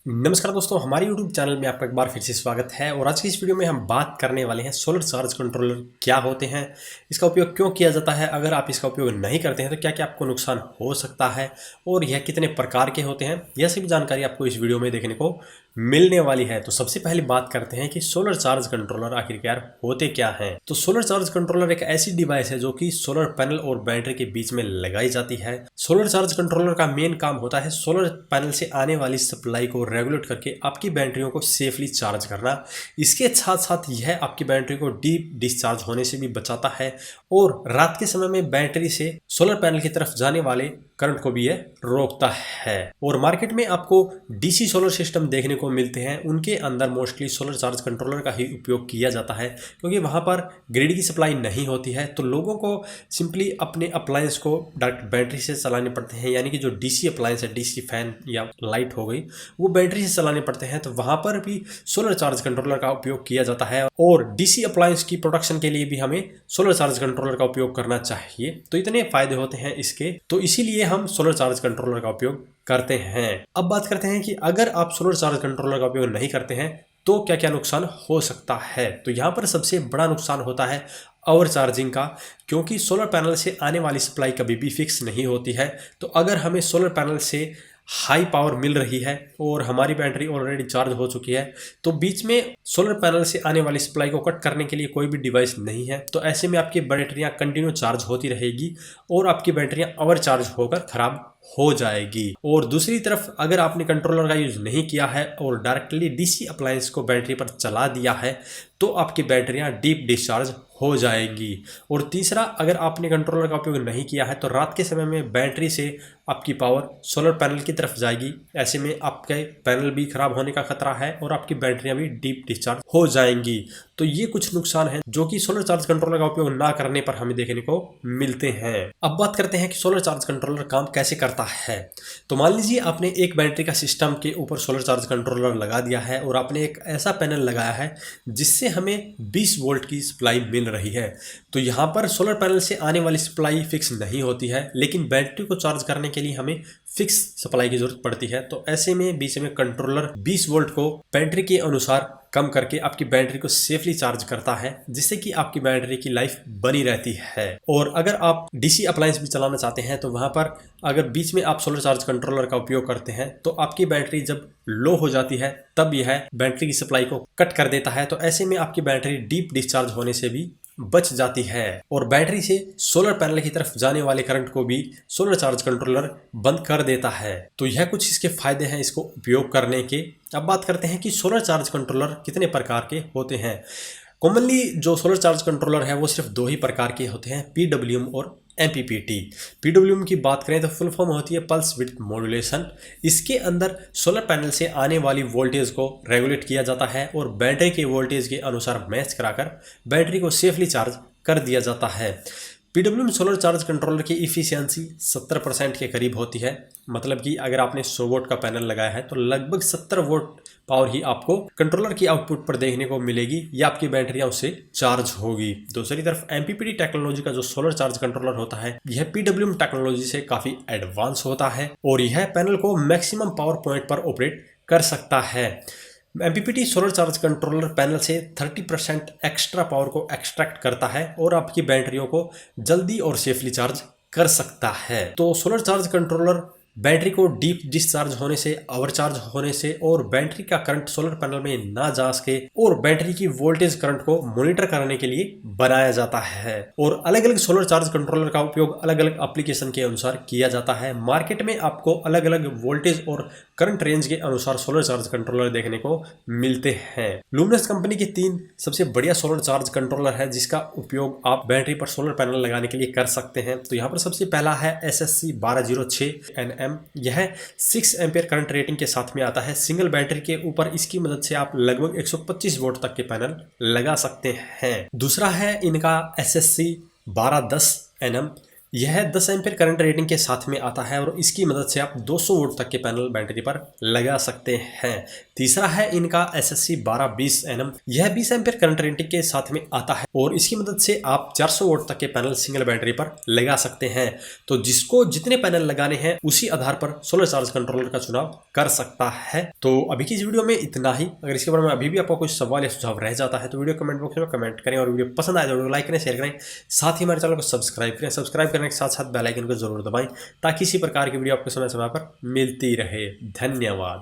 नमस्कार दोस्तों, हमारे YouTube चैनल में आपका एक बार फिर से स्वागत है। और आज की इस वीडियो में हम बात करने वाले हैं सोलर चार्ज कंट्रोलर क्या होते हैं, इसका उपयोग क्यों किया जाता है, अगर आप इसका उपयोग नहीं करते हैं तो क्या क्या आपको नुकसान हो सकता है और यह कितने प्रकार के होते हैं। यह सभी जानकारी आपको इस वीडियो में देखने को मिलने वाली है। तो सबसे पहले बात करते हैं कि सोलर चार्ज कंट्रोलर आखिरकार होते क्या हैं। तो सोलर चार्ज कंट्रोलर एक ऐसी डिवाइस है जो कि सोलर पैनल और बैटरी के बीच में लगाई जाती है। सोलर चार्ज कंट्रोलर का मेन काम होता है सोलर पैनल से आने वाली सप्लाई को रेगुलेट करके आपकी बैटरियों को सेफली चार्ज करना। इसके साथ साथ यह आपकी बैटरी को डीप डिस्चार्ज होने से भी बचाता है और रात के समय में बैटरी से सोलर पैनल की तरफ जाने वाले करंट को भी यह रोकता है। और मार्केट में आपको डीसी सोलर सिस्टम देखने को मिलते हैं, उनके अंदर मोस्टली सोलर चार्ज कंट्रोलर का ही उपयोग किया जाता है क्योंकि वहां पर ग्रिड की सप्लाई नहीं होती है। तो लोगों को सिंपली अपने अप्लायंस को डायरेक्ट बैटरी से चलाने पड़ते हैं, यानी कि जो डीसी अप्लायंस है, डीसी फैन या लाइट हो गई, वो बैटरी से चलाने पड़ते हैं। तो वहां पर भी सोलर चार्ज कंट्रोलर का उपयोग किया जाता है और डीसी अप्लायंस की प्रोडक्शन के लिए भी हमें सोलर चार्ज कंट्रोलर का उपयोग करना चाहिए। तो इतने फायदे होते हैं इसके, तो इसीलिए हम सोलर चार्ज कंट्रोलर का उपयोग करते हैं। अब बात करते हैं कि अगर आप सोलर चार्ज कंट्रोलर का उपयोग नहीं करते हैं तो क्या क्या नुकसान हो सकता है। तो यहाँ पर सबसे बड़ा नुकसान होता है ओवर चार्जिंग का, क्योंकि सोलर पैनल से आने वाली सप्लाई कभी भी फिक्स नहीं होती है। तो अगर हमें सोलर पैनल से हाई पावर मिल रही है और हमारी बैटरी ऑलरेडी चार्ज हो चुकी है, तो बीच में सोलर पैनल से आने वाली सप्लाई को कट करने के लिए कोई भी डिवाइस नहीं है। तो ऐसे में आपकी बैटरियां कंटिन्यू चार्ज होती रहेगी और आपकी बैटरियां ओवर चार्ज होकर खराब हो जाएगी। और दूसरी तरफ अगर आपने कंट्रोलर का यूज नहीं किया है और डायरेक्टली डीसी अप्लायंस को बैटरी पर चला दिया है तो आपकी बैटरियां डीप डिस्चार्ज हो जाएंगी। और तीसरा, अगर आपने कंट्रोलर का उपयोग नहीं किया है तो रात के समय में बैटरी से आपकी पावर सोलर पैनल की तरफ जाएगी। ऐसे में आपके पैनल भी खराब होने का खतरा है और आपकी बैटरियां भी डीप डिस्चार्ज हो जाएंगी। तो ये कुछ नुकसान हैं जो कि सोलर चार्ज कंट्रोलर का उपयोग ना करने पर हमें देखने को मिलते हैं। अब बात करते हैं कि सोलर चार्ज कंट्रोलर काम कैसे करता है। तो मान लीजिए आपने एक बैटरी का सिस्टम के ऊपर सोलर चार्ज कंट्रोलर लगा दिया है और आपने एक ऐसा पैनल लगाया है जिससे हमें 20 वोल्ट की सप्लाई मिल रही है। तो यहाँ पर सोलर पैनल से आने वाली सप्लाई फिक्स नहीं होती है, लेकिन बैटरी को चार्ज करने के लिए हमें फिक्स सप्लाई की जरूरत पड़ती है। तो ऐसे में बीच में कंट्रोलर 20 वोल्ट को बैटरी के अनुसार कम करके आपकी बैटरी को सेफली चार्ज करता है, जिससे कि आपकी बैटरी की लाइफ बनी रहती है। और अगर आप डीसी अप्लायंस भी चलाना चाहते हैं तो वहां पर अगर बीच में आप सोलर चार्ज कंट्रोलर का उपयोग करते हैं तो आपकी बैटरी जब लो हो जाती है तब यह बैटरी की सप्लाई को कट कर देता है। तो ऐसे में आपकी बैटरी डीप डिस्चार्ज होने से भी बच जाती है और बैटरी से सोलर पैनल की तरफ जाने वाले करंट को भी सोलर चार्ज कंट्रोलर बंद कर देता है। तो यह कुछ इसके फायदे हैं इसको उपयोग करने के। अब बात करते हैं कि सोलर चार्ज कंट्रोलर कितने प्रकार के होते हैं। कॉमनली जो सोलर चार्ज कंट्रोलर है वो सिर्फ दो ही प्रकार के होते हैं, PWM और MPPT। PWM की बात करें तो फुल फॉर्म होती है पल्स विड्थ मॉड्यूलेशन। इसके अंदर सोलर पैनल से आने वाली वोल्टेज को रेगुलेट किया जाता है और बैटरी के वोल्टेज के अनुसार मैच कराकर बैटरी को सेफली चार्ज कर दिया जाता है। PWM सोलर चार्ज कंट्रोलर की इफिशियंसी 70% के करीब होती है। मतलब कि अगर आपने 100 वोट का पैनल लगाया है तो लगभग 70 वोट पावर ही आपको कंट्रोलर की आउटपुट पर देखने को मिलेगी या आपकी बैटरियां उससे चार्ज होगी। दूसरी तरफ MPPT टेक्नोलॉजी का जो सोलर चार्ज कंट्रोलर होता है यह PWM टेक्नोलॉजी से काफी एडवांस होता है और यह पैनल को मैक्सिमम पावर पॉइंट पर ऑपरेट कर सकता है। MPPT solar charge controller panel से 30% एक्स्ट्रा पावर को एक्सट्रैक्ट करता है और आपकी बैटरियों को जल्दी और सेफली चार्ज कर सकता है। तो सोलर चार्ज कंट्रोलर बैटरी को डीप डिस्चार्ज होने से, ओवरचार्ज होने से और बैटरी का करंट सोलर पैनल में ना जा सके और बैटरी की वोल्टेज करंट को मॉनिटर करने के लिए बनाया जाता है। और अलग अलग सोलर चार्ज कंट्रोलर का उपयोग अलग अलग एप्लीकेशन के अनुसार किया जाता है। मार्केट में आपको अलग अलग वोल्टेज और करंट रेंज के अनुसार सोलर चार्ज कंट्रोलर देखने को मिलते हैं। लुमिनस कंपनी के 3 सबसे बढ़िया सोलर चार्ज कंट्रोलर है जिसका उपयोग आप बैटरी पर सोलर पैनल लगाने के लिए कर सकते हैं। तो यहाँ पर सबसे पहला है SSC 1206NM। यह 6 एम्पियर करंट रेटिंग के साथ में आता है। सिंगल बैटरी के ऊपर इसकी मदद से आप लगभग 125 वोल्ट तक के पैनल लगा सकते हैं। दूसरा है इनका SSC 1210NM। यह 10 एम्पीयर करंट रेटिंग के साथ में आता है और इसकी मदद से आप 200 वोल्ट तक के पैनल बैटरी पर लगा सकते हैं। तीसरा है इनका SSC 1220 nm। यह 20 एम्पीयर करंट रेटिंग के साथ में आता है और इसकी मदद से आप 400 वोल्ट तक के पैनल सिंगल बैटरी पर लगा सकते हैं। तो जिसको जितने पैनल लगाने हैं उसी आधार पर सोलर चार्ज कंट्रोलर का चुनाव कर सकता है। तो अभी की इस वीडियो में इतना ही। अगर इसके बारे में अभी भी आपको कोई सवाल या सुझाव रह जाता है तो वीडियो कमेंट बॉक्स में कमेंट करें और वीडियो पसंद आए तो वीडियो लाइक करें, शेयर करें, साथ ही हमारे चैनल को सब्सक्राइब करें। सब्सक्राइब करने के साथ साथ बेल आइकन को जरूर दबाएं ताकि इसी प्रकार की वीडियो आपको समय समय पर मिलती रहे। धन्यवाद।